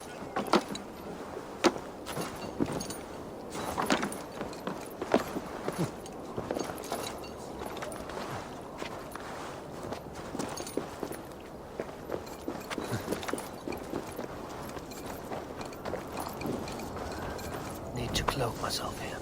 Need to cloak myself here.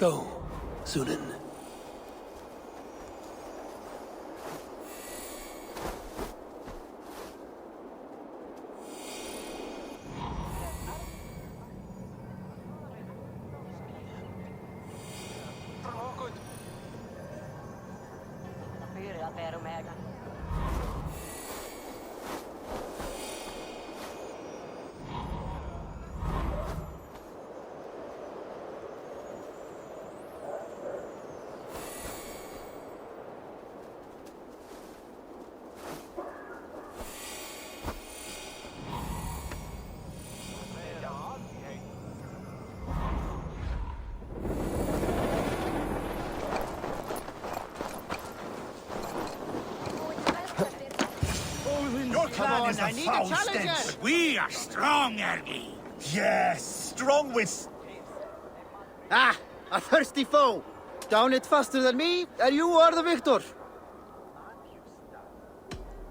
Go, Sunan. has a foul stench. We are strong, Ergi. Yes, strong with... Ah, a thirsty foe. Down it faster than me, and you are the victor.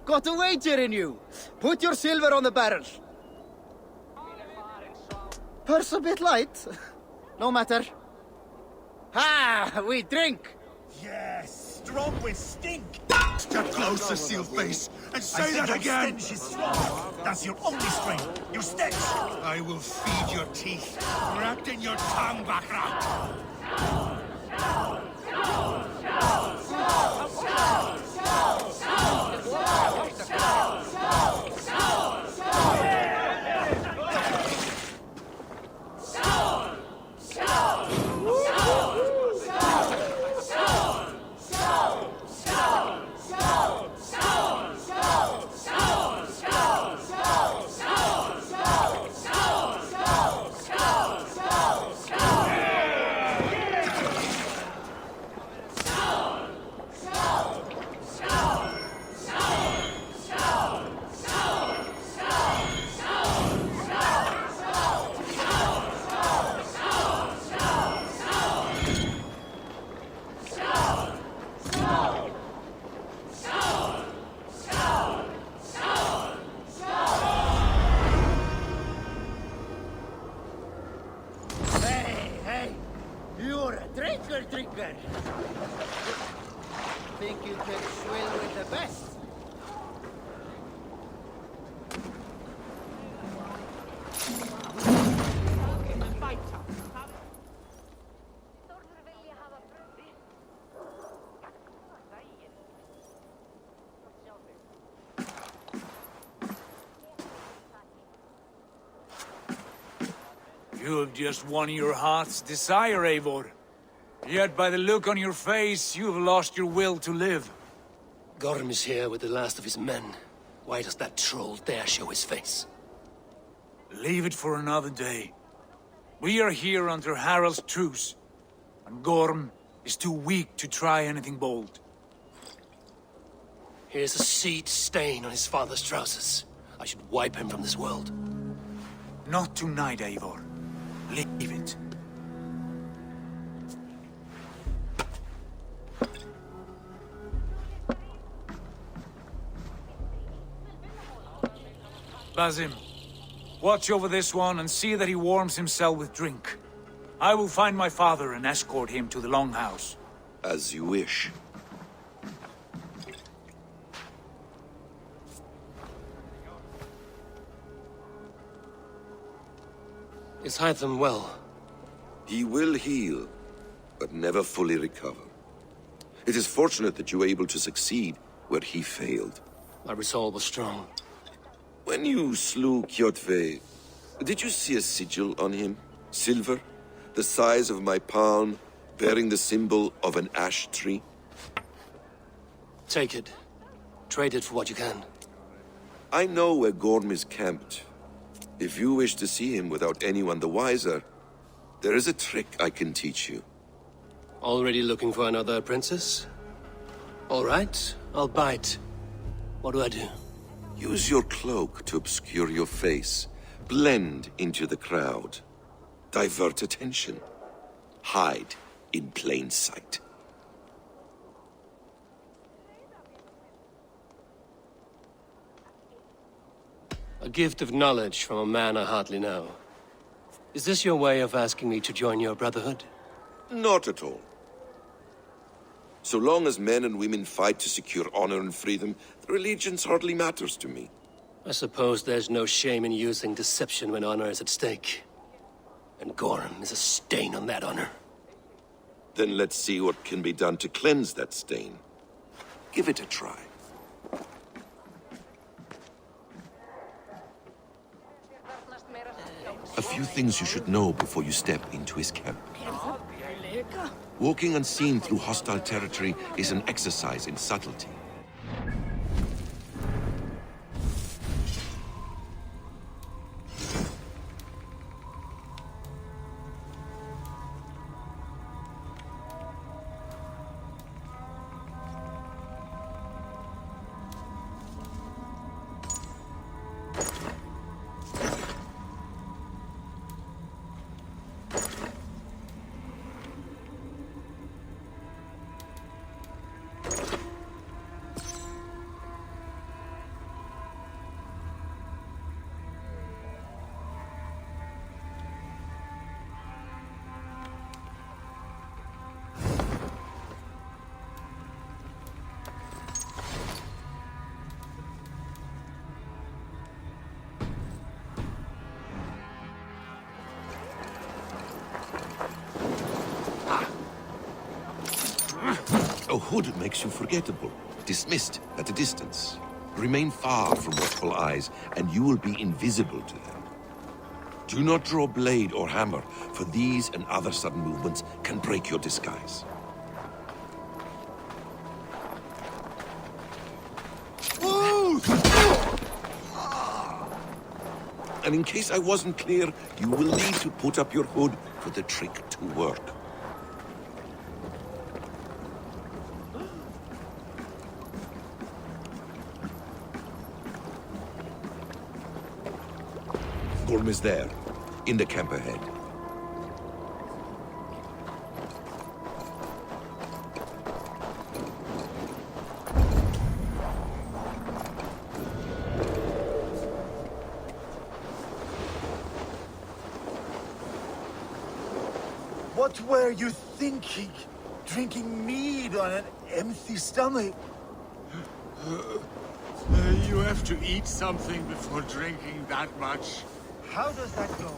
Got a wager in you. Put your silver on the barrel. Purse a bit light. No matter. Ha! We drink. Yes, strong with stink. Step closer, Sealface, and say I that said your again. stench is strong. That's your only strength. Your stench. I will feed your teeth, wrapped in your tongue, Bachrach. Hey, you're a drinker. Think you can swill with the best? You have just won your heart's desire, Eivor. Yet by the look on your face, you have lost your will to live. Gorm is here with the last of his men. Why does that troll dare show his face? Leave it for another day. We are here under Harald's truce, and Gorm is too weak to try anything bold. Here's a seed stain on his father's trousers. I should wipe him from this world. Not tonight, Eivor. Leave it. Basim, watch over this one and see that he warms himself with drink. I will find my father and escort him to the Longhouse. As you wish. Is Hytham well? He will heal, but never fully recover. It is fortunate that you were able to succeed where he failed. My resolve was strong. When you slew Kjotve, did you see a sigil on him? Silver? The size of my palm, bearing the symbol of an ash tree? Take it. Trade it for what you can. I know where Gorm is camped. If you wish to see him without anyone the wiser, there is a trick I can teach you. Already looking for another princess? All right, I'll bite. What do I do? Use your cloak to obscure your face. Blend into the crowd. Divert attention. Hide in plain sight. A gift of knowledge from a man I hardly know. Is this your way of asking me to join your brotherhood? Not at all. So long as men and women fight to secure honor and freedom, their allegiance hardly matters to me. I suppose there's no shame in using deception when honor is at stake. And Gorm is a stain on that honor. Then let's see what can be done to cleanse that stain. Give it a try. A few things you should know before you step into his camp. Walking unseen through hostile territory is an exercise in subtlety. A hood makes you forgettable, dismissed at a distance. Remain far from watchful eyes, and you will be invisible to them. Do not draw blade or hammer, for these and other sudden movements can break your disguise. And in case I wasn't clear, you will need to put up your hood for the trick to work. Gorm is there, in the camp ahead. What were you thinking? Drinking mead on an empty stomach? You have to eat something before drinking that much. How does that go?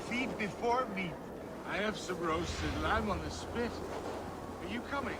Feed before meat. I have some roasted lamb on the spit. Are you coming?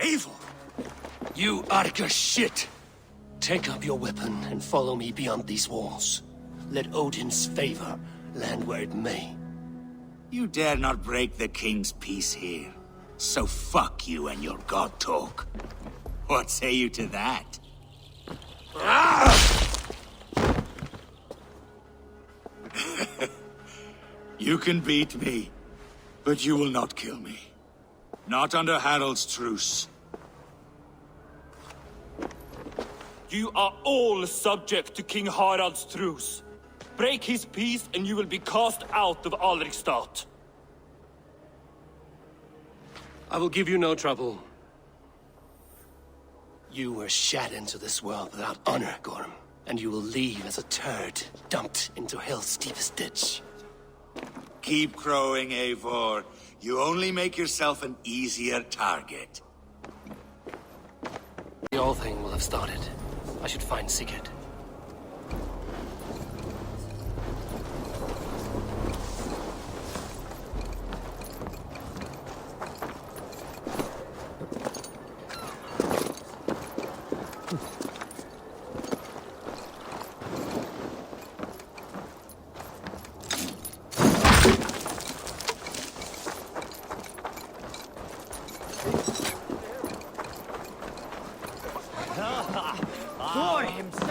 Evil! You Arca shit! Take up your weapon and follow me beyond these walls. Let Odin's favor land where it may. You dare not break the king's peace here. So fuck you and your god talk. What say you to that? You can beat me, but you will not kill me. Not under Harald's truce. You are all subject to King Harald's truce. Break his peace and you will be cast out of Alrikstad. I will give you no trouble. You were shat into this world without honor, Gorm. And you will leave as a turd, dumped into hell's deepest ditch. Keep crowing, Eivor. You only make yourself an easier target. The whole thing will have started. I should find Sigurd. Thor himself!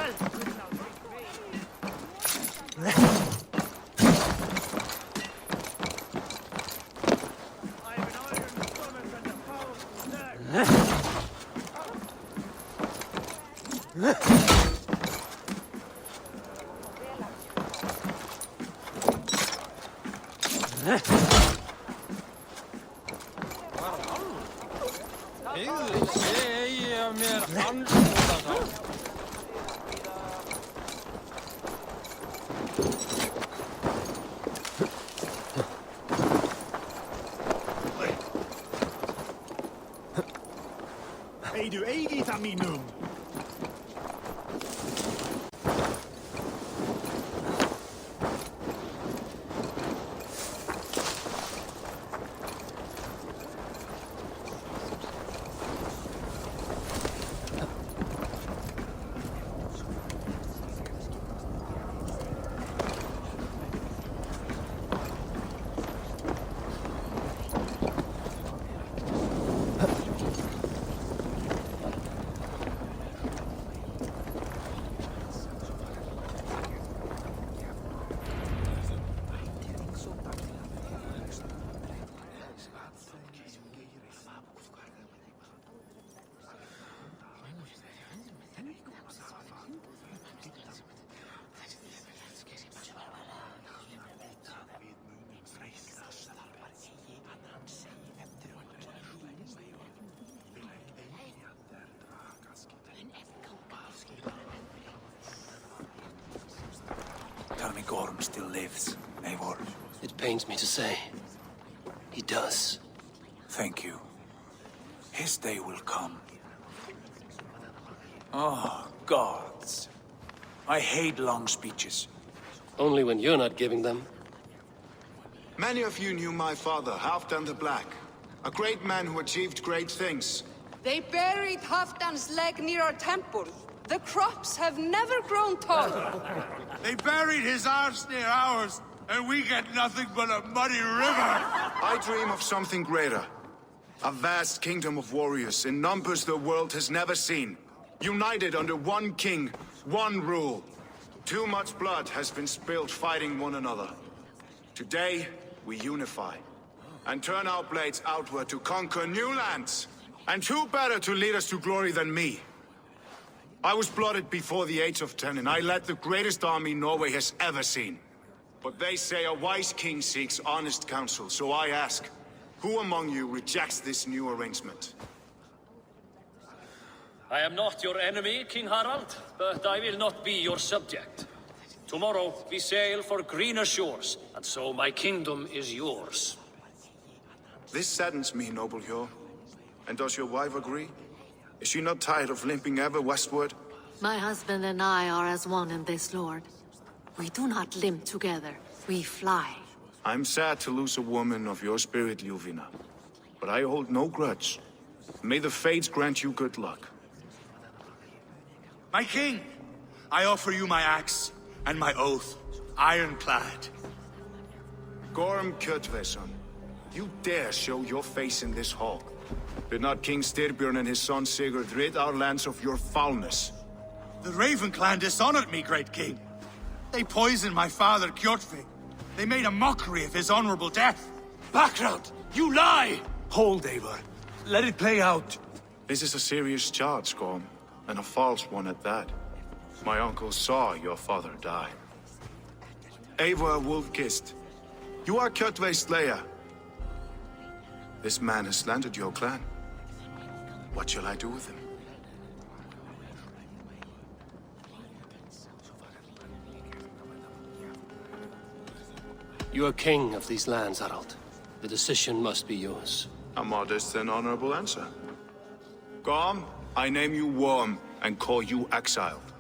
Ei du eigita minum. Tell me Gorm still lives, Eivor. It pains me to say. He does. Thank you. His day will come. Oh, gods. I hate long speeches. Only when you're not giving them. Many of you knew my father, Halfdan the Black. A great man who achieved great things. They buried Halfdan's leg near our temple. The crops have never grown taller. They buried his arse near ours, and we get nothing but a muddy river. I dream of something greater. A vast kingdom of warriors in numbers the world has never seen. United under one king, one rule. Too much blood has been spilled fighting one another. Today, we unify. And turn our blades outward to conquer new lands. And who better to lead us to glory than me? I was blooded before the age of 10, and I led the greatest army Norway has ever seen. But they say a wise king seeks honest counsel, so I ask, who among you rejects this new arrangement? I am not your enemy, King Harald, but I will not be your subject. Tomorrow we sail for greener shores, and so my kingdom is yours. This saddens me, noble Hjor. And does your wife agree? Is she not tired of limping ever westward? My husband and I are as one in this, Lord. We do not limp together, we fly. I'm sad to lose a woman of your spirit, Ljuvina. But I hold no grudge. May the fates grant you good luck. My king, I offer you my axe and my oath, ironclad. Gorm Kjotveson, you dare show your face in this hall. Did not King Styrbjörn and his son Sigurd rid our lands of your foulness? The Raven clan dishonored me, great king. They poisoned my father, Kjotve. They made a mockery of his honorable death. Background! You lie! Hold, Eivor. Let it play out. This is a serious charge, Gorm, and a false one at that. My uncle saw your father die. Eivor Wolf-Kissed, you are Kjotve's slayer. This man has slandered your clan. What shall I do with him? You are king of these lands, Harald. The decision must be yours. A modest and honorable answer. Gorm, I name you Worm and call you exiled.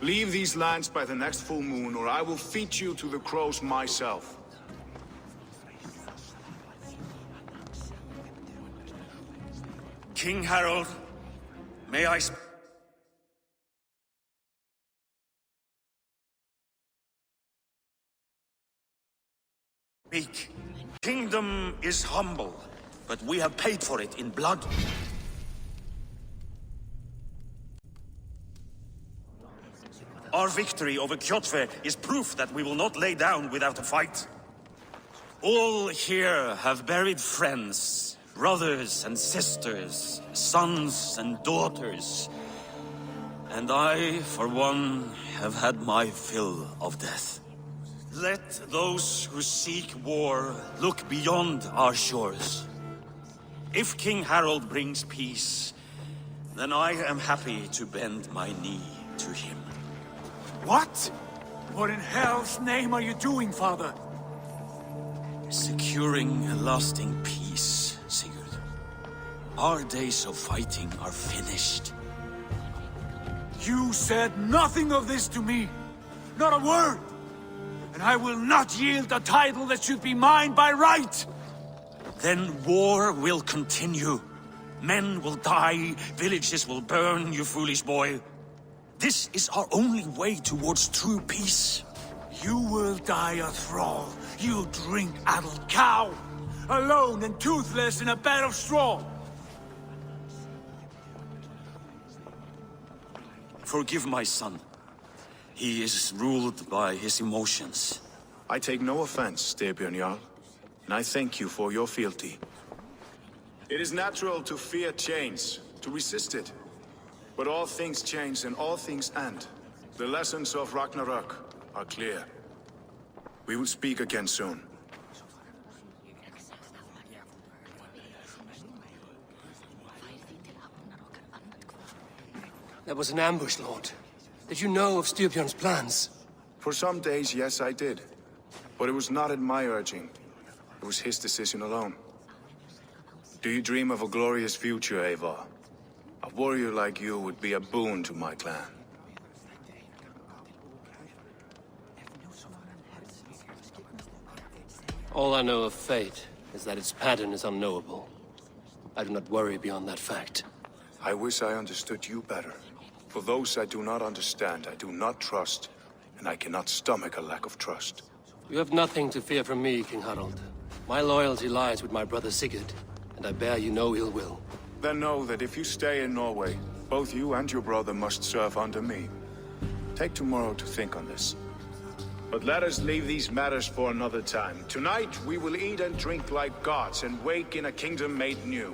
Leave these lands by the next full moon, or I will feed you to the crows myself. King Harold, may I speak? Kingdom is humble, but we have paid for it in blood. Our victory over Kjotve is proof that we will not lay down without a fight. All here have buried friends, brothers and sisters, sons and daughters. And I, for one, have had my fill of death. Let those who seek war look beyond our shores. If King Harald brings peace, then I am happy to bend my knee to him. What? What in hell's name are you doing, father? Securing a lasting peace, Sigurd. Our days of fighting are finished. You said nothing of this to me. Not a word. And I will not yield a title that should be mine by right. Then war will continue. Men will die, villages will burn, you foolish boy. This is our only way towards true peace. You will die a thrall. You drink-addled cow. Alone and toothless in a bed of straw. Forgive my son. He is ruled by his emotions. I take no offense, Styrbjörn Jarl, and I thank you for your fealty. It is natural to fear change, to resist it. But all things change and all things end. The lessons of Ragnarok are clear. We will speak again soon. That was an ambush, Lord. Did you know of Styrbjörn's plans? For some days, yes, I did. But it was not at my urging. It was his decision alone. Do you dream of a glorious future, Eivor? A warrior like you would be a boon to my clan. All I know of fate is that its pattern is unknowable. I do not worry beyond that fact. I wish I understood you better. For those I do not understand, I do not trust, and I cannot stomach a lack of trust. You have nothing to fear from me, King Harald. My loyalty lies with my brother Sigurd, and I bear you no ill will. Then know that if you stay in Norway, both you and your brother must serve under me. Take tomorrow to think on this. But let us leave these matters for another time. Tonight, we will eat and drink like gods and wake in a kingdom made new.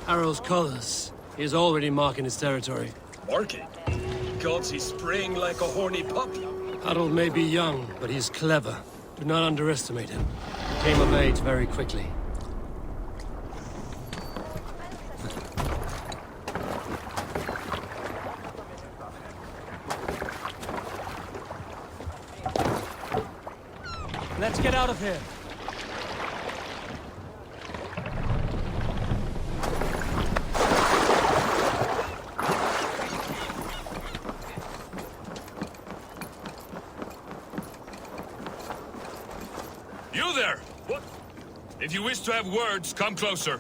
Harald's colors. He is already marking his territory. Marking? Gods, he's spraying like a horny pup. Harald may be young, but he's clever. Do not underestimate him. He came of age very quickly. Let's get out of here. You there! What? If you wish to have words, come closer.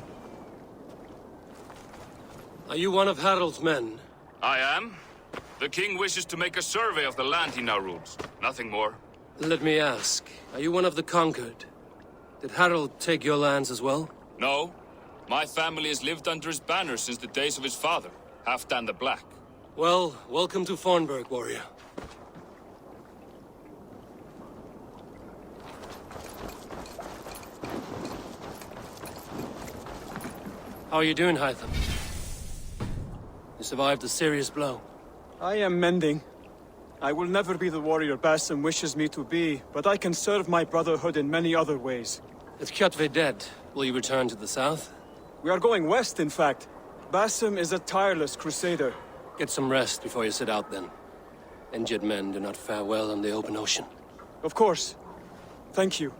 Are you one of Harald's men? I am. The king wishes to make a survey of the land he now rules. Nothing more. Let me ask, are you one of the conquered? Did Harald take your lands as well? No. My family has lived under his banner since the days of his father, Halfdan the Black. Well, welcome to Fornburg, warrior. How are you doing, Hytham? You survived a serious blow. I am mending. I will never be the warrior Basim wishes me to be, but I can serve my brotherhood in many other ways. With Kjotve dead, will you return to the south? We are going west, in fact. Basim is a tireless crusader. Get some rest before you set out, then. Injured men do not fare well on the open ocean. Of course. Thank you.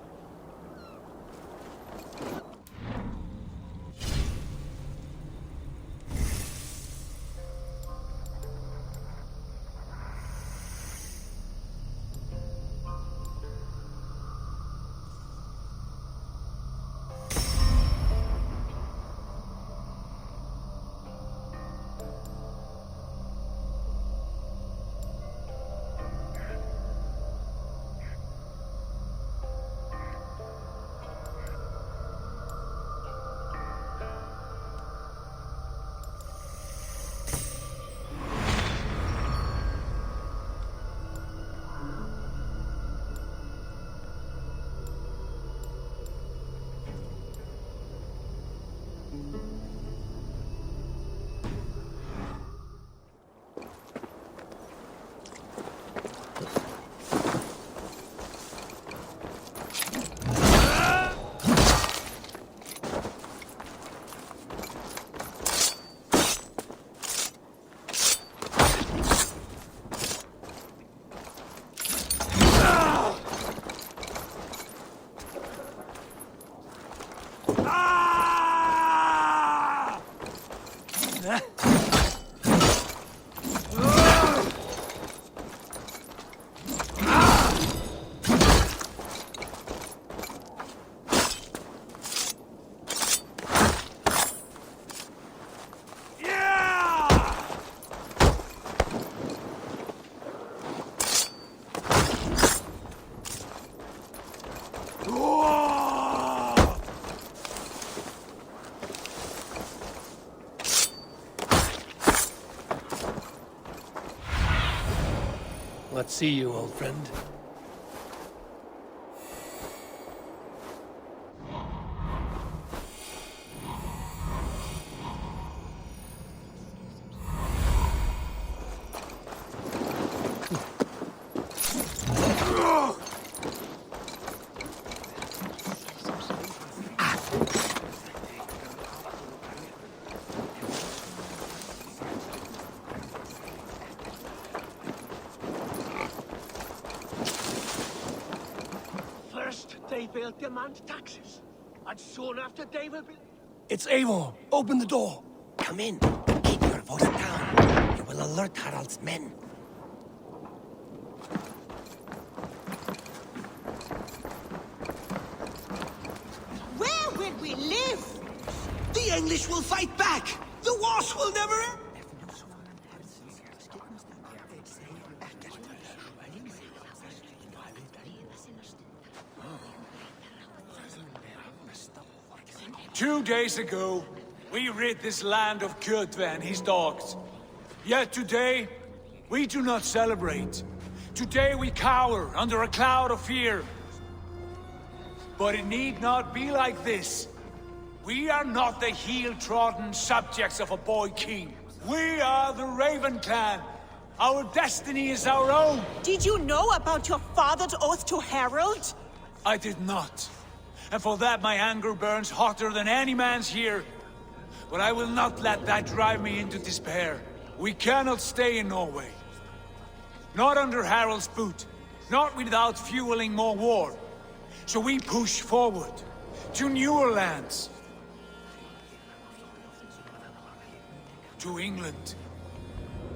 Let's see you, old friend. They will demand taxes, and soon after they will be... It's Eivor! Open the door! Come in. Keep your voice down. You will alert Harald's men. Where will we live? The English will fight back! The wars will never end! 2 days ago, we rid this land of Kjotve and his dogs. Yet today, we do not celebrate. Today we cower under a cloud of fear. But it need not be like this. We are not the heel-trodden subjects of a boy king. We are the Raven clan. Our destiny is our own. Did you know about your father's oath to Harald? I did not. And for that my anger burns hotter than any man's here. But I will not let that drive me into despair. We cannot stay in Norway. Not under Harald's boot. Not without fueling more war. So we push forward. To newer lands. To England.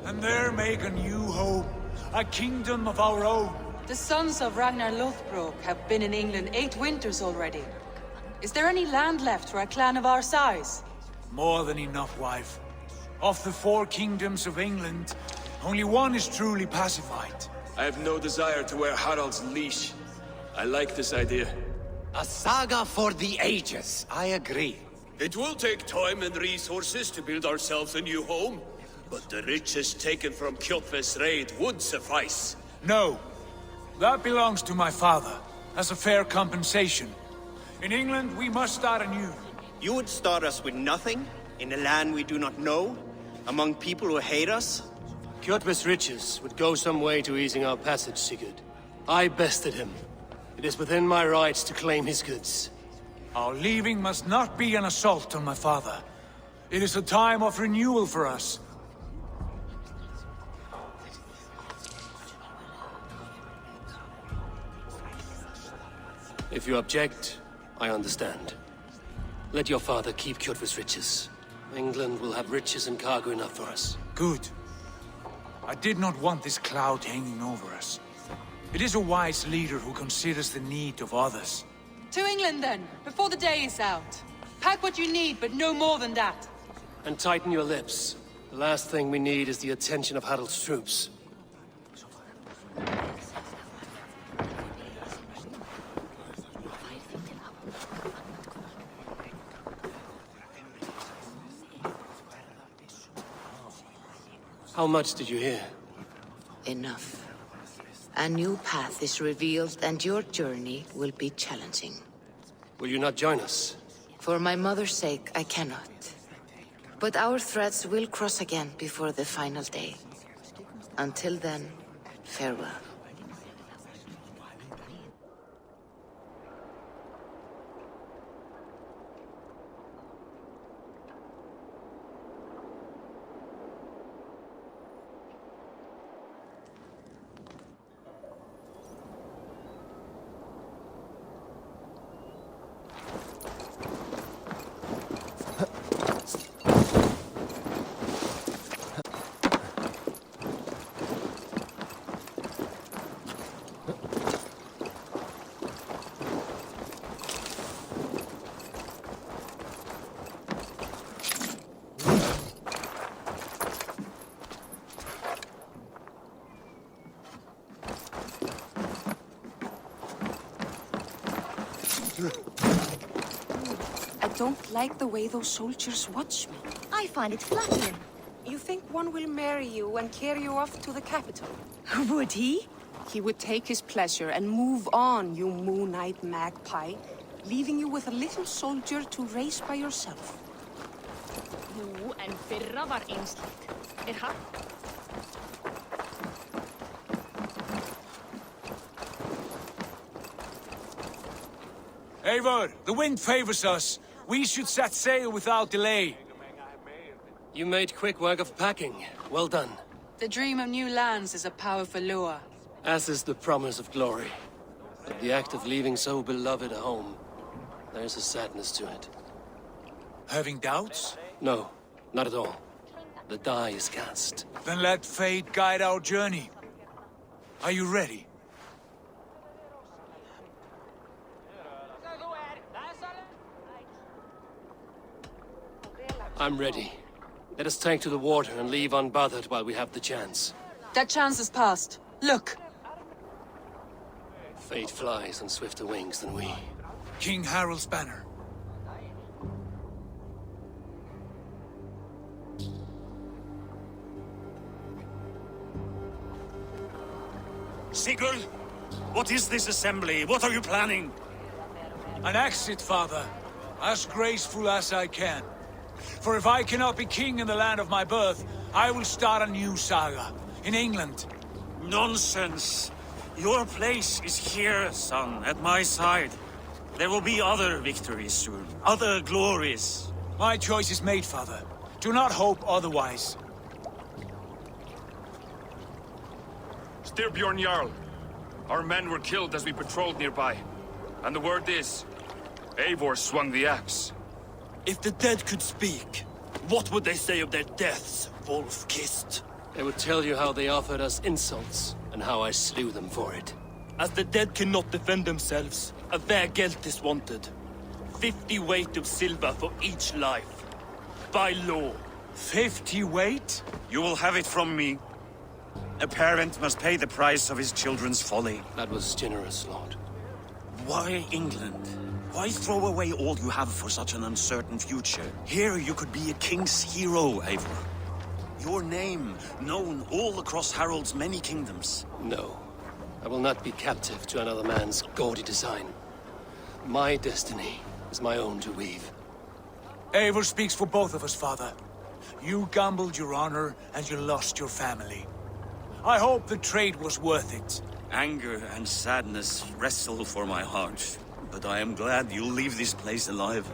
And there make a new home. A kingdom of our own. The sons of Ragnar Lothbrok have been in England 8 winters already. Is there any land left for a clan of our size? More than enough, wife. Of the 4 kingdoms of England, only one is truly pacified. I have no desire to wear Harald's leash. I like this idea. A saga for the ages, I agree. It will take time and resources to build ourselves a new home, but the riches taken from Kjotve's raid would suffice. No. That belongs to my father, as a fair compensation. In England, we must start anew. You would start us with nothing? In a land we do not know? Among people who hate us? Kjotve's riches would go some way to easing our passage, Sigurd. I bested him. It is within my rights to claim his goods. Our leaving must not be an assault on my father. It is a time of renewal for us. If you object, I understand. Let your father keep Kjotve's riches. England will have riches and cargo enough for us. Good. I did not want this cloud hanging over us. It is a wise leader who considers the need of others. To England, then, before the day is out. Pack what you need, but no more than that. And tighten your lips. The last thing we need is the attention of Harald's troops. How much did you hear? Enough. A new path is revealed, and your journey will be challenging. Will you not join us? For my mother's sake, I cannot. But our threads will cross again before the final day. Until then, farewell. I don't like the way those soldiers watch me. I find it flattering. You think one will marry you and carry you off to the capital? Would he? He would take his pleasure and move on, you moon-eyed magpie, leaving you with a little soldier to raise by yourself. Jú, en fyrra var einslegt. Ha? Eivor, the wind favors us. We should set sail without delay. You made quick work of packing. Well done. The dream of new lands is a powerful lure. As is the promise of glory. But the act of leaving so beloved a home, there's a sadness to it. Having doubts? No, not at all. The die is cast. Then let fate guide our journey. Are you ready? I'm ready. Let us take to the water and leave unbothered while we have the chance. That chance is past. Look! Fate flies on swifter wings than we. King Harald's banner. Sigurd, what is this assembly? What are you planning? An exit, father. As graceful as I can. For if I cannot be king in the land of my birth, I will start a new saga. In England. Nonsense. Your place is here, son, at my side. There will be other victories soon. Other glories. My choice is made, father. Do not hope otherwise. Styrbjorn Jarl. Our men were killed as we patrolled nearby. And the word is, Eivor swung the axe. If the dead could speak, what would they say of their deaths, wolf-kissed? They would tell you how they offered us insults, and how I slew them for it. As the dead cannot defend themselves, a fair gelt is wanted. 50 weight of silver for each life. By law. 50 weight? You will have it from me. A parent must pay the price of his children's folly. That was generous, Lord. Why England? Why throw away all you have for such an uncertain future? Here you could be a king's hero, Eivor. Your name known all across Harald's many kingdoms. No. I will not be captive to another man's gaudy design. My destiny is my own to weave. Eivor speaks for both of us, father. You gambled your honor, and you lost your family. I hope the trade was worth it. Anger and sadness wrestle for my heart. But I am glad you'll leave this place alive.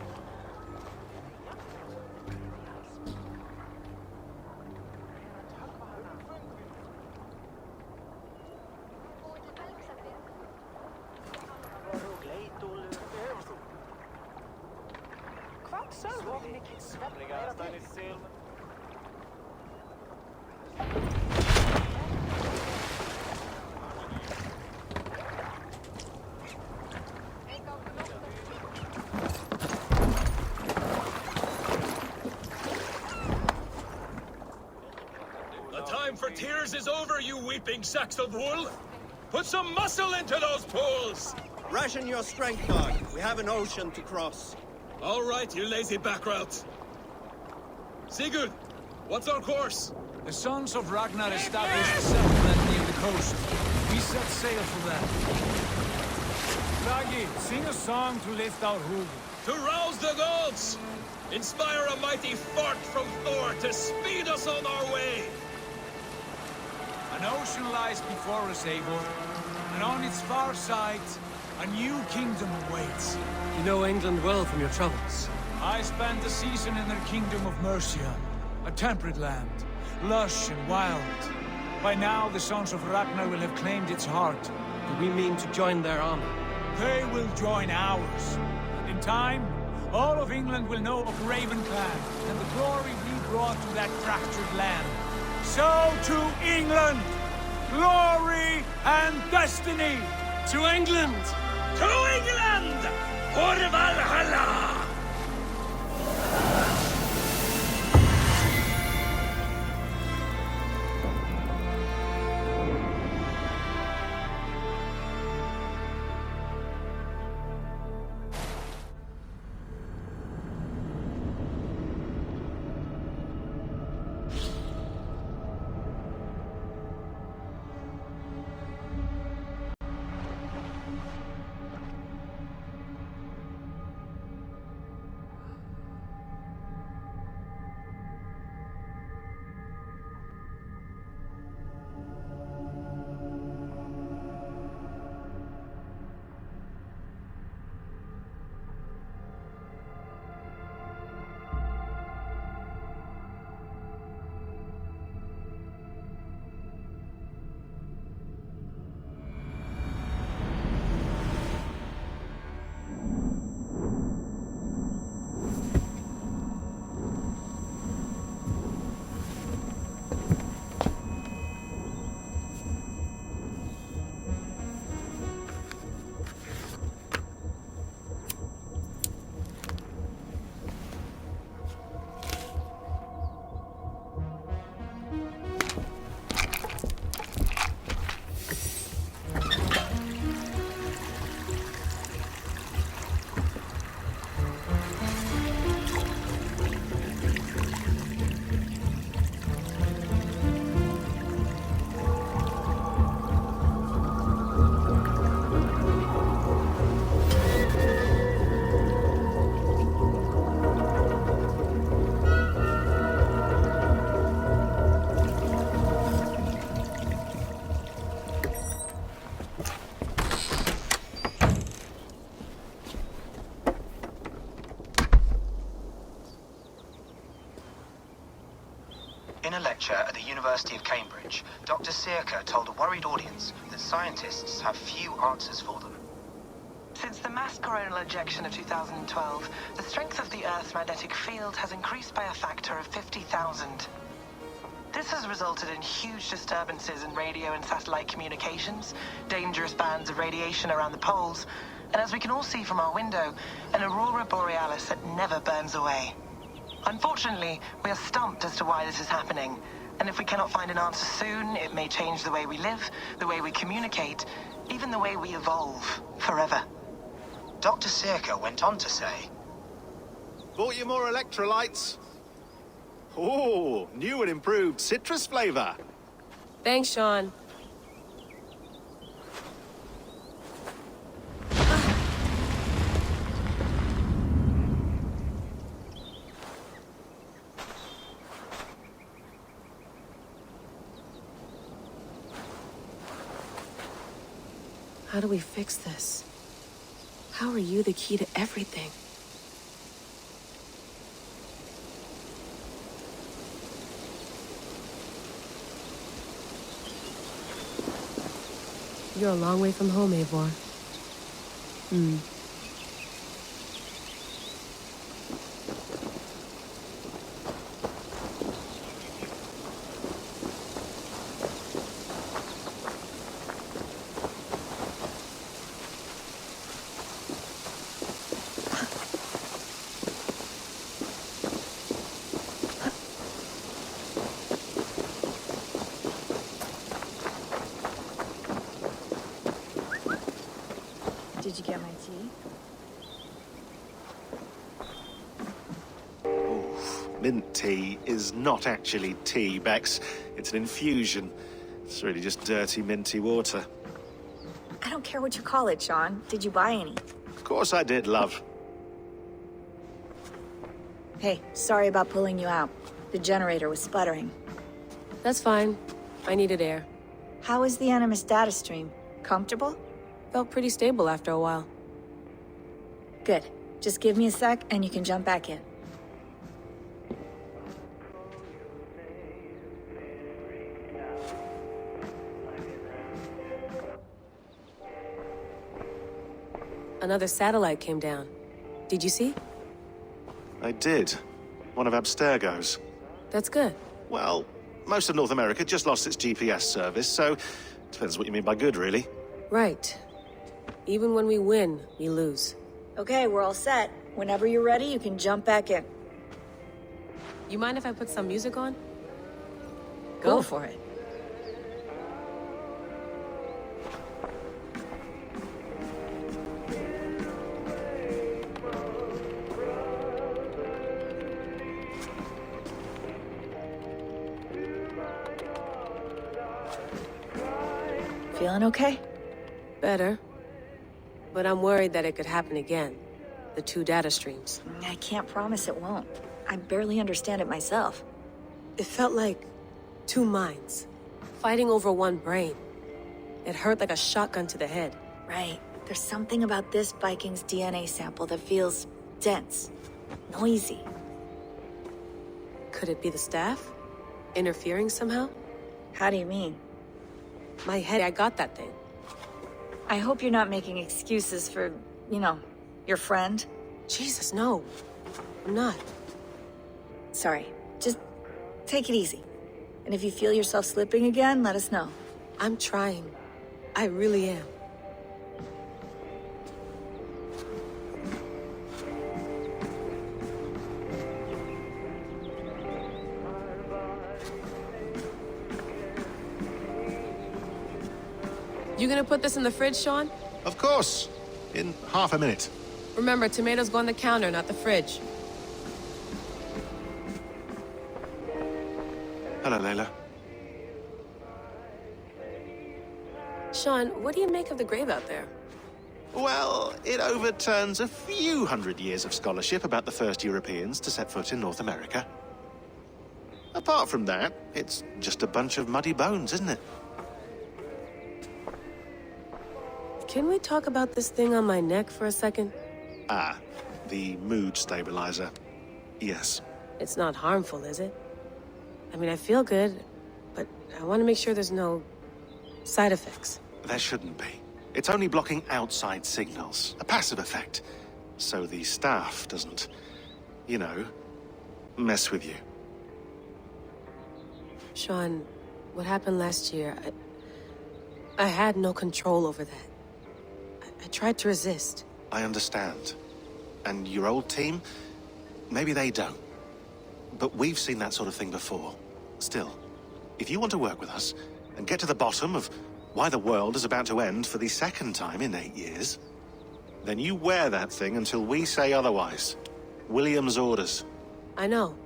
The time for tears is over, you weeping sacks of wool! Put some muscle into those pools! Ration your strength, dog. We have an ocean to cross. All right, you lazy backrout. Sigurd, what's our course? The sons of Ragnar established a settlement near the coast. We set sail for that. Ragi, sing a song to lift our hood. To rouse the gods! Inspire a mighty fart from Thor to speed us on our way! An ocean lies before us, Eivor, and on its far side, a new kingdom awaits. You know England well from your travels. I spent a season in their kingdom of Mercia, a temperate land, lush and wild. By now, the sons of Ragnar will have claimed its heart. Do we mean to join their army? They will join ours. In time, all of England will know of Raven Clan and the glory we brought to that fractured land. So to England! Glory and destiny! To England! To England! For Valhalla! In a lecture at the University of Cambridge, Dr. Sirka told a worried audience that scientists have few answers for them. Since the mass coronal ejection of 2012, the strength of the Earth's magnetic field has increased by a factor of 50,000. This has resulted in huge disturbances in radio and satellite communications, dangerous bands of radiation around the poles, and as we can all see from our window, an aurora borealis that never burns away. Unfortunately, we are stumped as to why this is happening, and if we cannot find an answer soon, it may change the way we live, the way we communicate, even the way we evolve, forever. Dr. Sirka went on to say, Bought you more electrolytes? Oh, new and improved citrus flavor. Thanks, Sean. How do we fix this? How are you the key to everything? You're a long way from home, Eivor. Mint tea is not actually tea, Bex. It's an infusion. It's really just dirty, minty water. I don't care what you call it, Sean. Did you buy any? Of course I did, love. Hey, sorry about pulling you out. The generator was sputtering. That's fine. I needed air. How is the Animus data stream? Comfortable? Felt pretty stable after a while. Good. Just give me a sec and you can jump back in. Another satellite came down. Did you see? I did. One of Abstergo's. That's good. Well, most of North America just lost its GPS service, so depends what you mean by good, really. Right. Even when we win, we lose. Okay, we're all set. Whenever you're ready, you can jump back in. You mind if I put some music on? Go for it. Feeling okay? Better. But I'm worried that it could happen again. The two data streams. I can't promise it won't. I barely understand it myself. It felt like two minds, fighting over one brain. It hurt like a shotgun to the head. Right. There's something about this Viking's DNA sample that feels dense, noisy. Could it be the staff? Interfering somehow? How do you mean? My head, I got that thing. I hope you're not making excuses for, you know, your friend. Jesus, no. I'm not. Sorry. Just take it easy. And if you feel yourself slipping again, let us know. I'm trying. I really am. You gonna put this in the fridge, Sean? Of course. In half a minute. Remember, tomatoes go on the counter, not the fridge. Hello, Layla. Sean, what do you make of the grave out there? Well, it overturns a few hundred years of scholarship about the first Europeans to set foot in North America. Apart from that, it's just a bunch of muddy bones, isn't it? Can we talk about this thing on my neck for a second? Ah, the mood stabilizer. Yes. It's not harmful, is it? I mean, I feel good, but I want to make sure there's no side effects. There shouldn't be. It's only blocking outside signals, a passive effect, so the staff doesn't, you know, mess with you. Sean, what happened last year, I had no control over that. I tried to resist. I understand. And your old team, maybe they don't. But we've seen that sort of thing before. Still, if you want to work with us and get to the bottom of why the world is about to end for the second time in 8 years, then you wear that thing until we say otherwise. William's orders. I know.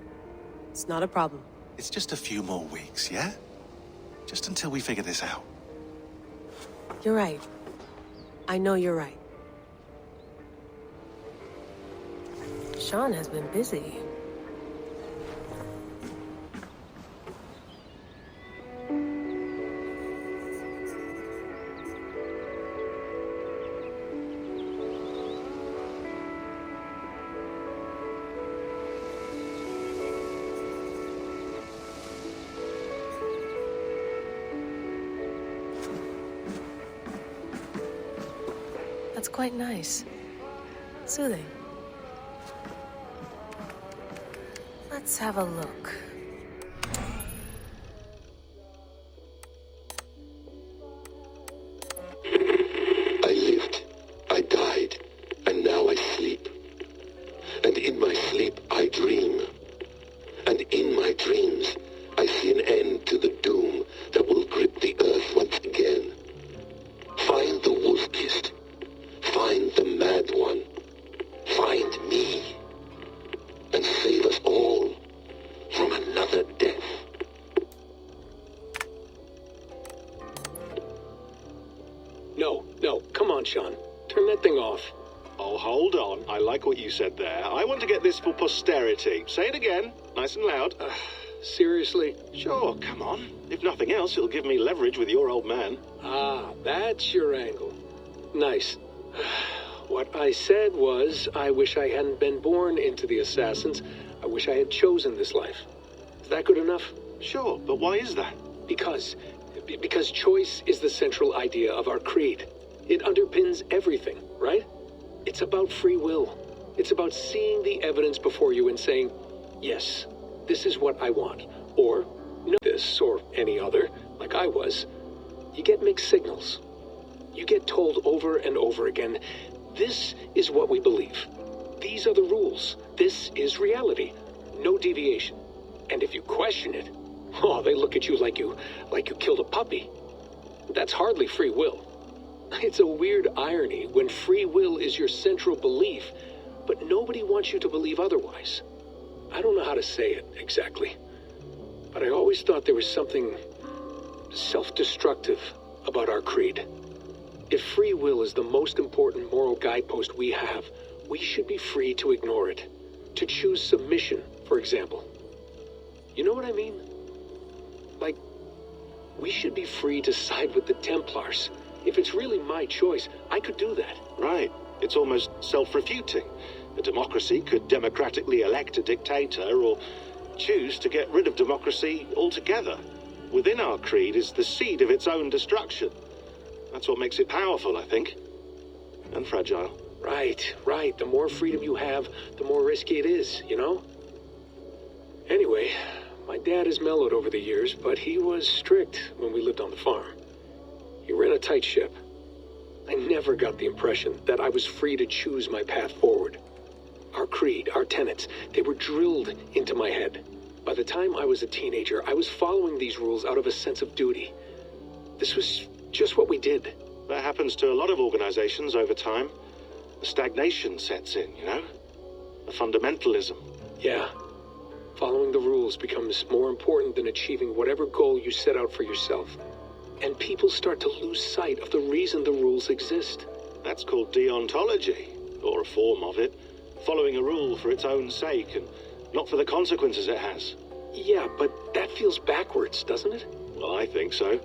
It's not a problem. It's just a few more weeks, yeah? Just until we figure this out. You're right. I know you're right. Sean has been busy. That's quite nice. Soothing. Let's have a look. I lived, I died, and now I sleep. And in my sleep I dream. And in my dreams I see an end to the doom that will grip the earth once again. Find the wolf-kissed. Find the mad one. Find me. And save us all. Sean. Turn that thing off. Oh, hold on. I like what you said there. I want to get this for posterity. Say it again, nice and loud. Seriously? Sure, come on. If nothing else, it'll give me leverage with your old man. Ah, that's your angle. Nice. What I said was, I wish I hadn't been born into the Assassins. I wish I had chosen this life. Is that good enough? Sure, but why is that? Because choice is the central idea of our creed. It underpins everything, right? It's about free will. It's about seeing the evidence before you and saying, yes, this is what I want. Or, no, this, or any other, like I was. You get mixed signals. You get told over and over again, this is what we believe. These are the rules. This is reality. No deviation. And if you question it, oh, they look at you like you killed a puppy. That's hardly free will. It's a weird irony when free will is your central belief, but nobody wants you to believe otherwise. I don't know how to say it exactly, but I always thought there was something self-destructive about our creed. If free will is the most important moral guidepost we have, we should be free to ignore it. To choose submission, for example. You know what I mean? Like, we should be free to side with the Templars. If it's really my choice, I could do that. Right. It's almost self-refuting. A democracy could democratically elect a dictator or choose to get rid of democracy altogether. Within our creed is the seed of its own destruction. That's what makes it powerful, I think. And fragile. Right. The more freedom you have, the more risky it is, you know? Anyway, my dad has mellowed over the years, but he was strict when we lived on the farm. He ran a tight ship. I never got the impression that I was free to choose my path forward. Our creed, our tenets, they were drilled into my head. By the time I was a teenager, I was following these rules out of a sense of duty. This was just what we did. That happens to a lot of organizations over time. A stagnation sets in, you know? A fundamentalism. Yeah. Following the rules becomes more important than achieving whatever goal you set out for yourself. And people start to lose sight of the reason the rules exist. That's called deontology, or a form of it. Following a rule for its own sake, and not for the consequences it has. Yeah, but that feels backwards, doesn't it? Well, I think so.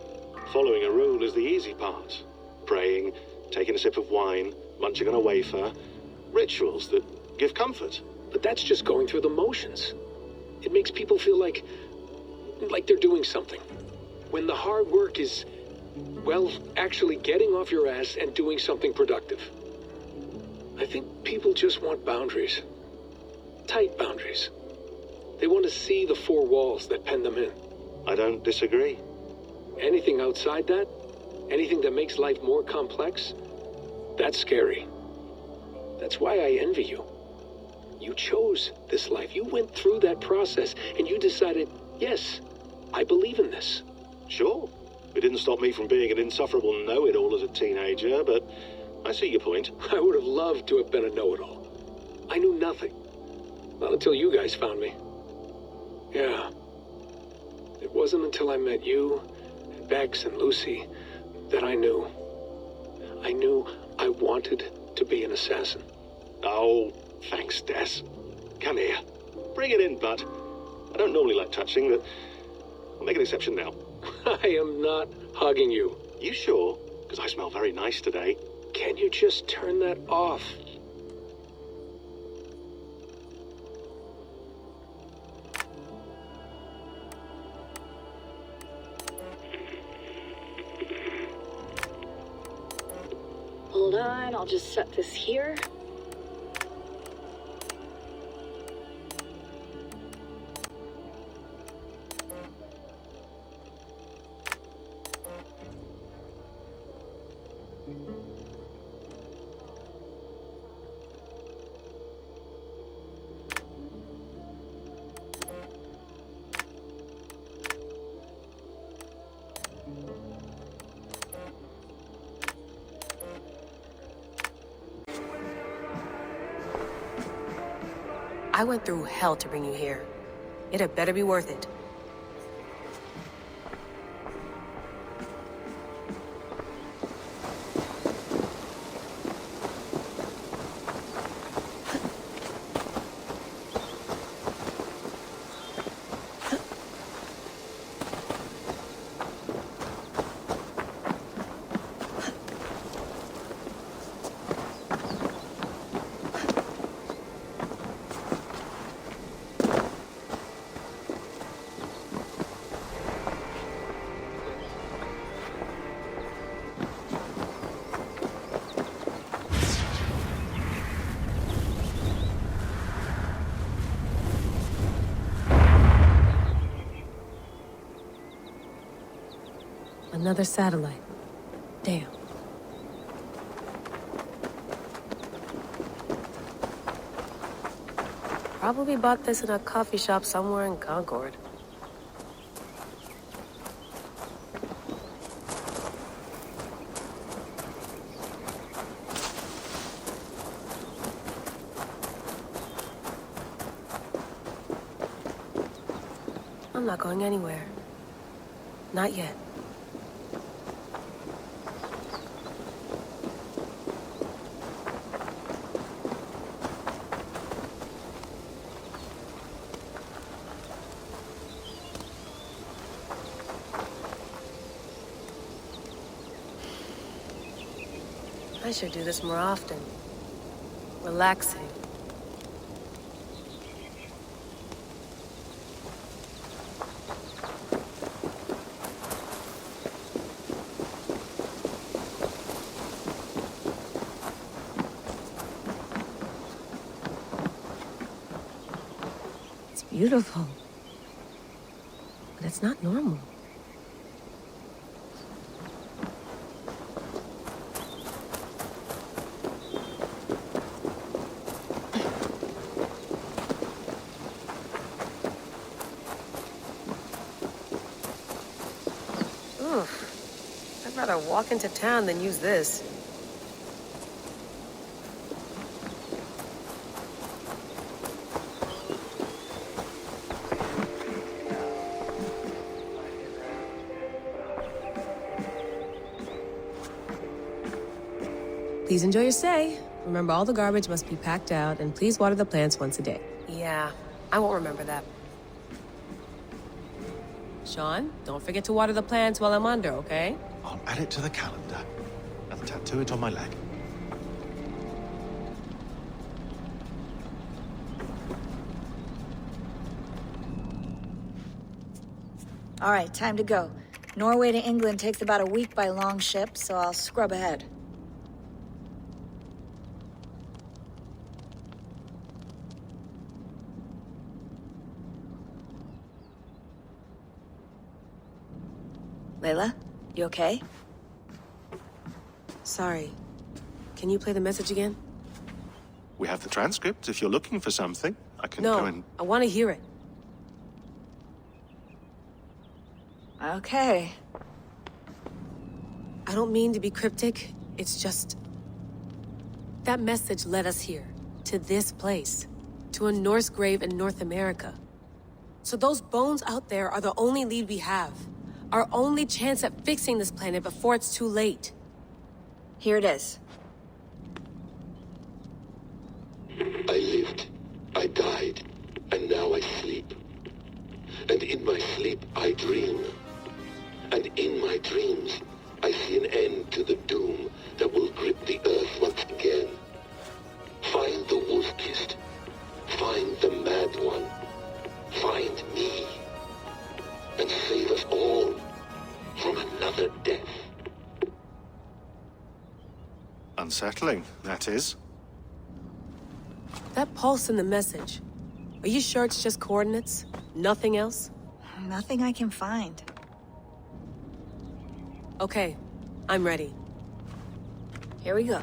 Following a rule is the easy part. Praying, taking a sip of wine, munching on a wafer. Rituals that give comfort. But that's just going through the motions. It makes people feel like they're doing something. When the hard work is, well, actually getting off your ass and doing something productive. I think people just want boundaries. Tight boundaries. They want to see the four walls that pen them in. I don't disagree. Anything outside that, anything that makes life more complex, that's scary. That's why I envy you. You chose this life. You went through that process, and you decided, yes, I believe in this. Sure. It didn't stop me from being an insufferable know-it-all as a teenager, but I see your point. I would have loved to have been a know-it-all. I knew nothing. Not until you guys found me. Yeah. It wasn't until I met you, and Bex and Lucy, that I knew. I knew I wanted to be an assassin. Oh, thanks, Des. Come here. Bring it in, bud. I don't normally like touching, but I'll make an exception now. I am not hugging you. You sure? Because I smell very nice today. Can you just turn that off? Hold on, I'll just set this here. I went through hell to bring you here. It had better be worth it. Another satellite. Damn. Probably bought this in a coffee shop somewhere in Concord. I'm not going anywhere. Not yet. I should do this more often. Relaxing. It's beautiful. But it's not normal. I'd rather walk into town than use this. Please enjoy your stay. Remember, all the garbage must be packed out, and please water the plants once a day. Yeah, I won't remember that. Sean, don't forget to water the plants while I'm under, okay? I'll add it to the calendar and tattoo it on my leg. All right, time to go. Norway to England takes about a week by long ship, so I'll scrub ahead. Layla, you okay? Sorry. Can you play the message again? We have the transcript. If you're looking for something, I can No, go and... I want to hear it. Okay. I don't mean to be cryptic. It's just... that message led us here. To this place. To a Norse grave in North America. So those bones out there are the only lead we have. Our only chance at fixing this planet before it's too late. Here it is. I lived, I died, and now I sleep. And in my sleep I dream. And in my dreams I see an end to the doom that will grip the earth once again. Find the wolf-kissed. Find the mad one. Find me. And save us all from another death. Unsettling, that is. That pulse in the message. Are you sure it's just coordinates? Nothing else? Nothing I can find. Okay, I'm ready. Here we go.